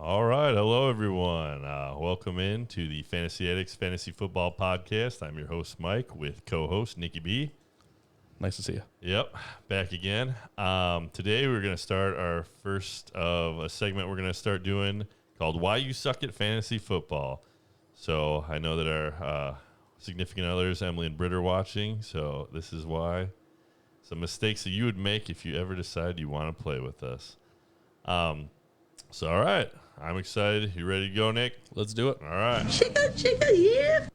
All right. Hello, everyone. Welcome in to the Fantasy Addicts Fantasy Football Podcast. I'm your host, Mike, with co-host Nikki B. Nice to see you. Yep, back again. Today, we're going to start our first of a segment we're going to start doing called Why You Suck at Fantasy Football. So I know that our significant others, Emily and Britt, are watching. So this is why. Some mistakes that you would make if you ever decide you want to play with us. So, all right. I'm excited. You ready to go, Nick? Let's do it. All right. Chica, yeah.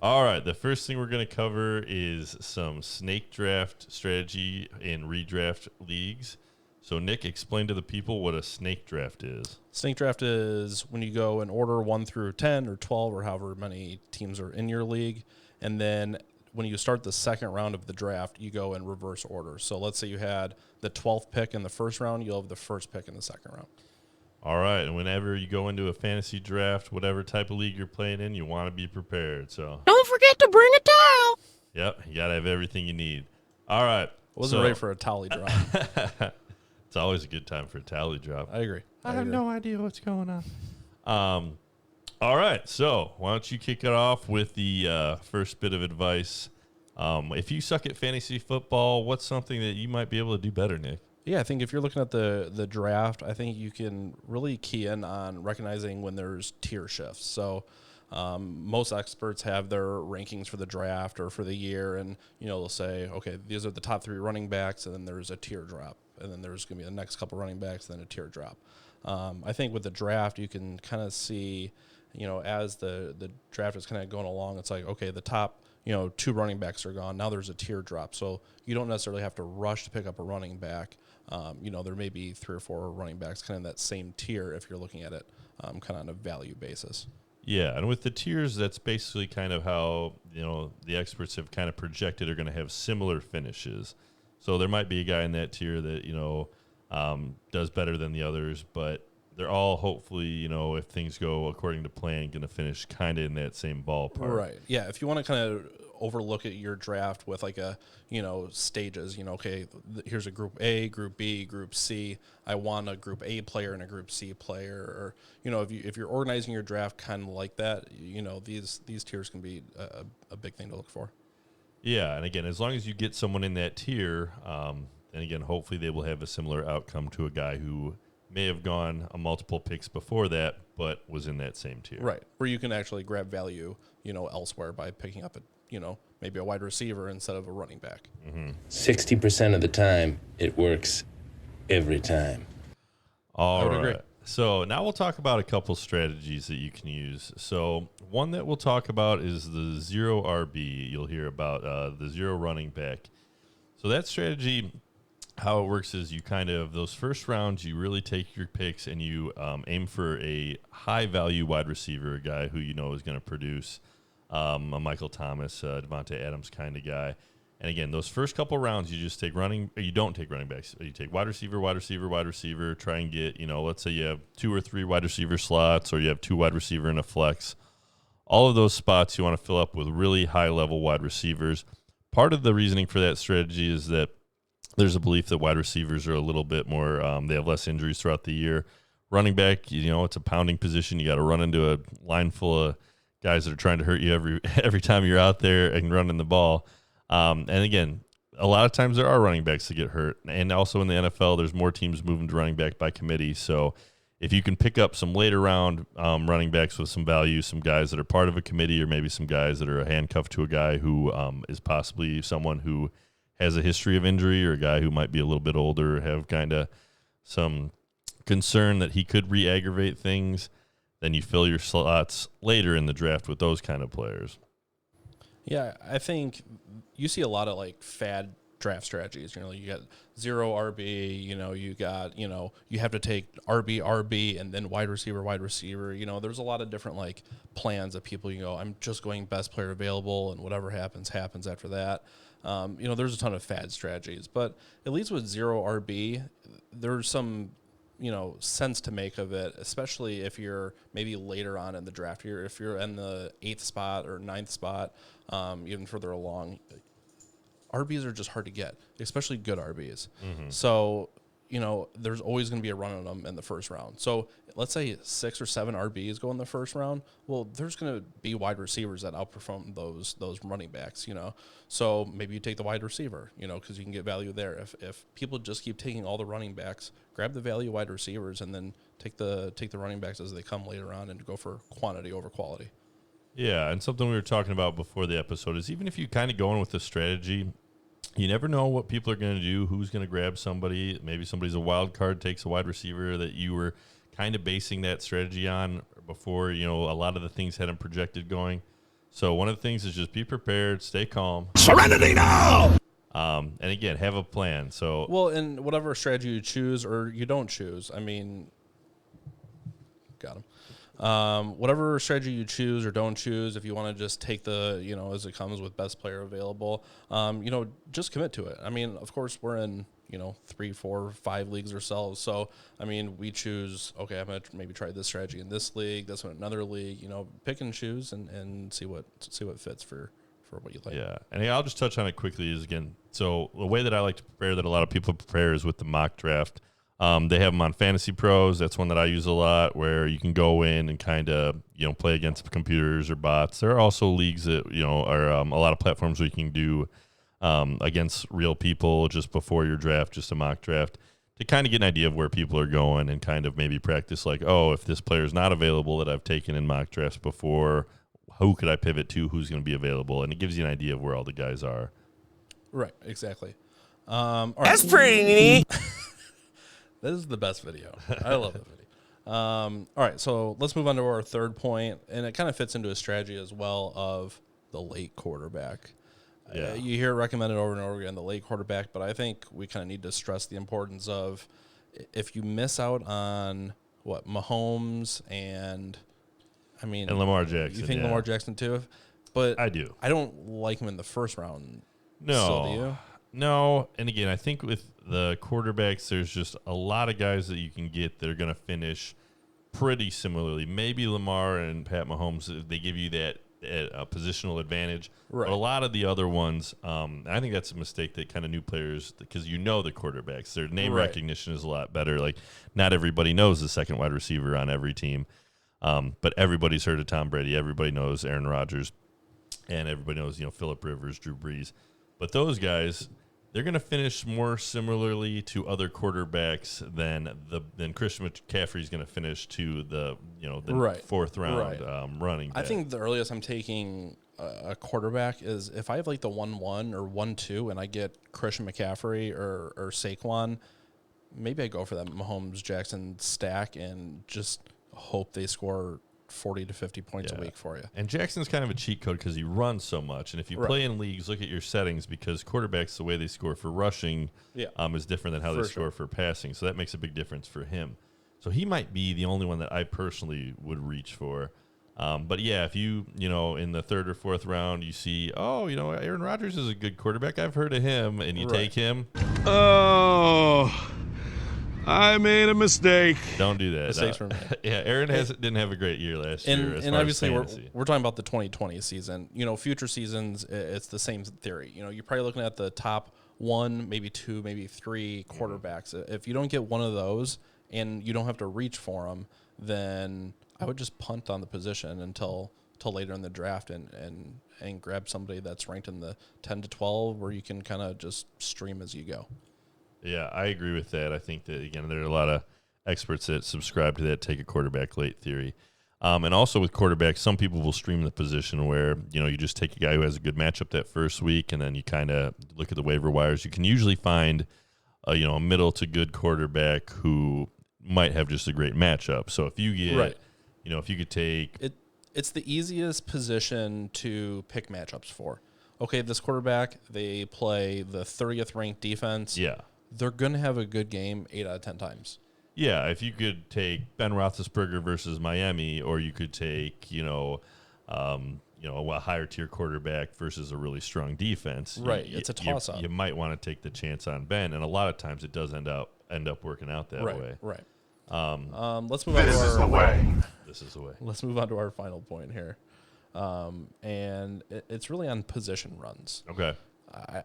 All right. The first thing we're going to cover is some snake draft strategy in redraft leagues. So, Nick, explain to the people what a snake draft is. Snake draft is when you go in order 1 through 10 or 12 or however many teams are in your league. And then when you start the second round of the draft, you go in reverse order. So let's say you had the 12th pick in the first round, you'll have the first pick in the second round. All right. And whenever you go into a fantasy draft, whatever type of league you're playing in, you want to be prepared. So Don't forget to bring a towel. Yep. You got to have everything you need. All right. I wasn't ready for a tally drop. It's always a good time for a tally drop. I agree. I have no idea what's going on. All right. So why don't you kick it off with the first bit of advice? If you suck at fantasy football, what's something that you might be able to do better, Nick? Yeah, I think if you're looking at the draft, I think you can really key in on recognizing when there's tier shifts. So most experts have their rankings for the draft or for the year, and they'll say, okay, these are the top 3 running backs, and then there's a tier drop, and then there's going to be the next couple running backs, and then a tier drop. I think with the draft, you can kind of see, as the draft is kind of going along, it's like, okay, the top 2 running backs are gone. Now there's a tier drop. So you don't necessarily have to rush to pick up a running back. There may be 3 or 4 running backs kind of in that same tier if you're looking at it kind of on a value basis. Yeah, and with the tiers, that's basically kind of how, the experts have kind of projected are going to have similar finishes. So there might be a guy in that tier that, does better than the others, but they're all hopefully, if things go according to plan, going to finish kind of in that same ballpark. Right. Yeah. If you want to kind of overlook at your draft with like a, stages, okay, here's a group A, group B, group C. I want a group A player and a group C player. Or, if you're organizing your draft kind of like that, these tiers can be a big thing to look for. Yeah. And again, as long as you get someone in that tier, and again, hopefully they will have a similar outcome to a guy who may have gone a multiple picks before that, but was in that same tier. Right. Where you can actually grab value, elsewhere by picking up maybe a wide receiver instead of a running back. 60% of the time, it works every time. All right. Agree. So now we'll talk about a couple strategies that you can use. So one that we'll talk about is the zero RB. You'll hear about the zero running back. So that strategy, how it works is you kind of, those first rounds, you really take your picks and you aim for a high-value wide receiver, a guy who is going to produce a Michael Thomas, Devontae Adams kind of guy. And again, those first couple rounds, you just take you don't take running backs. You take wide receiver, wide receiver, wide receiver, try and get, let's say you have 2 or 3 wide receiver slots or you have 2 wide receiver and a flex. All of those spots you want to fill up with really high-level wide receivers. Part of the reasoning for that strategy is that there's a belief that wide receivers are a little bit more, they have less injuries throughout the year. Running back, it's a pounding position. You got to run into a line full of guys that are trying to hurt you every time you're out there and running the ball. And again, a lot of times there are running backs that get hurt. And also in the NFL, there's more teams moving to running back by committee. So if you can pick up some later round running backs with some value, some guys that are part of a committee or maybe some guys that are handcuffed to a guy who is possibly someone who has a history of injury or a guy who might be a little bit older or have kind of some concern that he could re-aggravate things, then you fill your slots later in the draft with those kind of players. Yeah, I think you see a lot of like fad draft strategies. You got zero RB, you got, you have to take RB, and then wide receiver. There's a lot of different like plans that people, I'm just going best player available and whatever happens after that. There's a ton of fad strategies, but at least with zero RB, there's some, sense to make of it, especially if you're maybe later on in the draft year. If you're in the 8th spot or 9th spot, even further along, RBs are just hard to get, especially good RBs. Mm-hmm. So there's always going to be a run on them in the first round. So let's say 6 or 7 RBs go in the first round. Well, there's going to be wide receivers that outperform those running backs, So maybe you take the wide receiver, because you can get value there. If people just keep taking all the running backs, grab the value wide receivers and then take the running backs as they come later on and go for quantity over quality. Yeah, and something we were talking about before the episode is even if you kind of go in with the strategy, you never know what people are going to do, who's going to grab somebody. Maybe somebody's a wild card, takes a wide receiver that you were kind of basing that strategy on before, a lot of the things hadn't projected going. So one of the things is just be prepared, stay calm. Serenity now! And again, have a plan. So Well, and whatever strategy you choose or you don't choose, got him. Whatever strategy you choose or don't choose, if you want to just take the, as it comes with best player available, just commit to it. Of course, we're in, 3, 4, 5 leagues ourselves. So, we choose, okay, I'm going to maybe try this strategy in this league, this one in another league, pick and choose and see what fits for what you like. Yeah. And I'll just touch on it quickly is, again, so the way that I like to prepare, that a lot of people prepare, is with the mock draft. They have them on Fantasy Pros. That's one that I use a lot, where you can go in and kind of, play against computers or bots. There are also leagues that, are a lot of platforms where you can do against real people just before your draft, just a mock draft, to kind of get an idea of where people are going and kind of maybe practice like, oh, if this player is not available that I've taken in mock drafts before, who could I pivot to? Who's going to be available? And it gives you an idea of where all the guys are. Right, exactly. All right. That's pretty neat. This is the best video. I love the video. All right, so let's move on to our third point, and it kind of fits into a strategy as well of the late quarterback. Yeah. You hear it recommended over and over again, the late quarterback, but I think we kind of need to stress the importance of if you miss out on Mahomes and Lamar Jackson. You think Lamar Jackson too? But I do. I don't like him in the first round. No. Still, do you? No, and again, I think with the quarterbacks, there's just a lot of guys that you can get that are going to finish pretty similarly. Maybe Lamar and Pat Mahomes, they give you that positional advantage. Right. But a lot of the other ones, I think that's a mistake that kind of new players, because the quarterbacks, their name recognition is a lot better. Like, not everybody knows the second wide receiver on every team, but everybody's heard of Tom Brady. Everybody knows Aaron Rodgers, and everybody knows, Phillip Rivers, Drew Brees. But those guys, they're going to finish more similarly to other quarterbacks than Christian McCaffrey's going to finish to the fourth round running back. I think the earliest I'm taking a quarterback is if I have like the 1-1 or 1-2 and I get Christian McCaffrey or Saquon, maybe I go for that Mahomes Jackson stack and just hope they score 40 to 50 points a week for you. And Jackson's kind of a cheat code because he runs so much. And if you play in leagues, look at your settings, because quarterbacks, the way they score for rushing is different than how they score for passing. So that makes a big difference for him. So he might be the only one that I personally would reach for. But yeah, if you in the third or fourth round, you see, Aaron Rodgers is a good quarterback. I've heard of him, and you take him. Oh, I made a mistake. Don't do that. Mistakes for me. Yeah, Aaron didn't have a great year last year. And obviously, we're talking about the 2020 season. Future seasons, it's the same theory. You're probably looking at the top 1, maybe 2, maybe 3 quarterbacks. If you don't get one of those and you don't have to reach for them, then I would just punt on the position until later in the draft and grab somebody that's ranked in the 10 to 12 where you can kind of just stream as you go. Yeah, I agree with that. I think that, again, there are a lot of experts that subscribe to that take a quarterback late theory. And also with quarterbacks, some people will stream the position where, you just take a guy who has a good matchup that first week, and then you kind of look at the waiver wires. You can usually find, a middle to good quarterback who might have just a great matchup. So if you get, if you could take... It's the easiest position to pick matchups for. Okay, this quarterback, they play the 30th ranked defense. Yeah. They're going to have a good game 8 out of 10 times. Yeah, if you could take Ben Roethlisberger versus Miami, or you could take, a higher tier quarterback versus a really strong defense. Right, it's a toss-up. You might want to take the chance on Ben, and a lot of times it does end up working out that way. Right. Let's move on to our way. This is the way. Let's move on to our final point here, and it's really on position runs. Okay.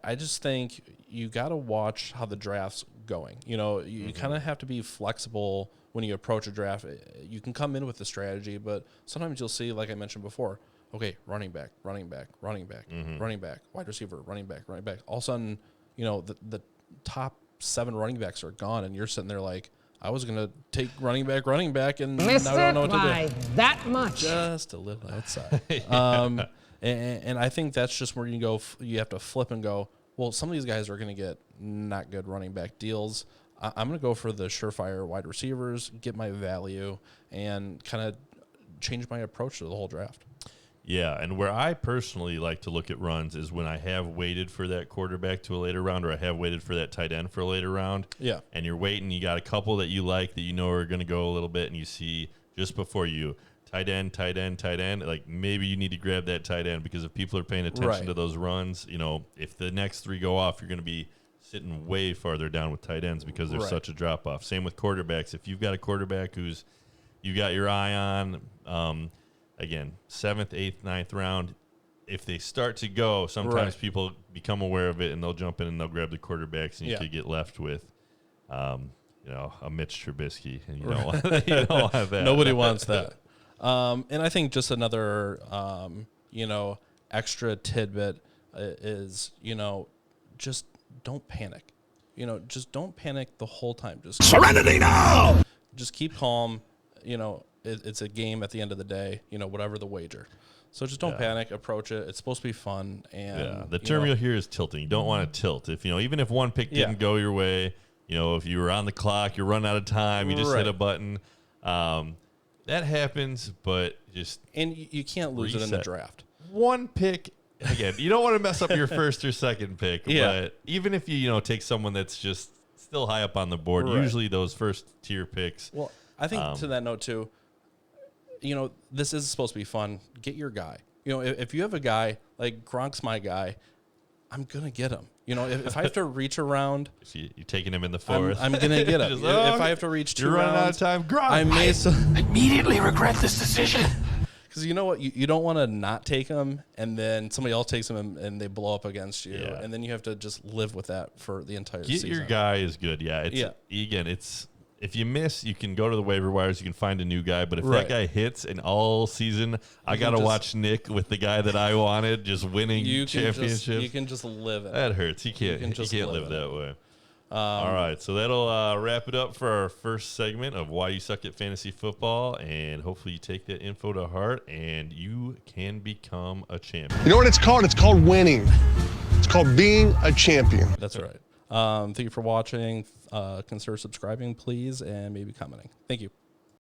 I just think you got to watch how the drafts going. You kind of have to be flexible when you approach a draft. You can come in with the strategy, but sometimes you'll see, like I mentioned before, okay, running back, running back, running back, running back, wide receiver, running back, running back. All of a sudden, the top 7 running backs are gone, and you're sitting there like, I was going to take running back, and now I don't know what to do. That much. Just a little outside. And I think that's just where you have to flip and go, well, some of these guys are going to get not good running back deals. I'm going to go for the surefire wide receivers, get my value, and kind of change my approach to the whole draft. Yeah, and where I personally like to look at runs is when I have waited for that quarterback to a later round, or I have waited for that tight end for a later round. Yeah. And you're waiting, you got a couple that you like that you know are going to go a little bit, and you see just before you, tight end, like maybe you need to grab that tight end, because if people are paying attention to those runs, if the next 3 go off, you're going to be sitting way farther down with tight ends because there's such a drop-off. Same with quarterbacks. If you've got a quarterback who's you got your eye on, again, 7th, 8th, 9th round, if they start to go, sometimes people become aware of it and they'll jump in and they'll grab the quarterbacks, and you could get left with, a Mitch Trubisky, and you don't want that. Nobody wants that. And I think just another, extra tidbit is, just don't panic. Just don't panic the whole time. Just Serenity now! Just keep calm. It's a game at the end of the day, whatever the wager. So just don't panic, approach it. It's supposed to be fun. And the term you'll hear is tilting. You don't want to tilt. If even if one pick didn't go your way, if you were on the clock, you're running out of time, you just hit a button. That happens, but and you can't lose it in the draft. One pick, again, you don't want to mess up your first or second pick. But even if you take someone that's just still high up on the board, usually those first tier picks. Well, I think to that note too, this is supposed to be fun. Get your guy. If you have a guy like Gronk's my guy, I'm gonna get him. If I have to reach around, you're taking him in the 4th. I'm gonna get him. If I have to reach 2 rounds, you're running out of time. Gronk, I may immediately regret this decision. Because you know what, you don't want to not take him, and then somebody else takes him and they blow up against you, and then you have to just live with that for the entire season. Get your guy is good. Again, it's. If you miss, you can go to the waiver wires. You can find a new guy. But if that guy hits, and all season I got to watch Nick with the guy that I wanted just winning championships. You can just live it. That hurts. He can't live that way. All right. So that'll wrap it up for our first segment of Why You Suck at Fantasy Football. And hopefully you take that info to heart and you can become a champion. You know what it's called? It's called winning. It's called being a champion. That's right. Thank you for watching. Consider subscribing, please, and maybe commenting. Thank you.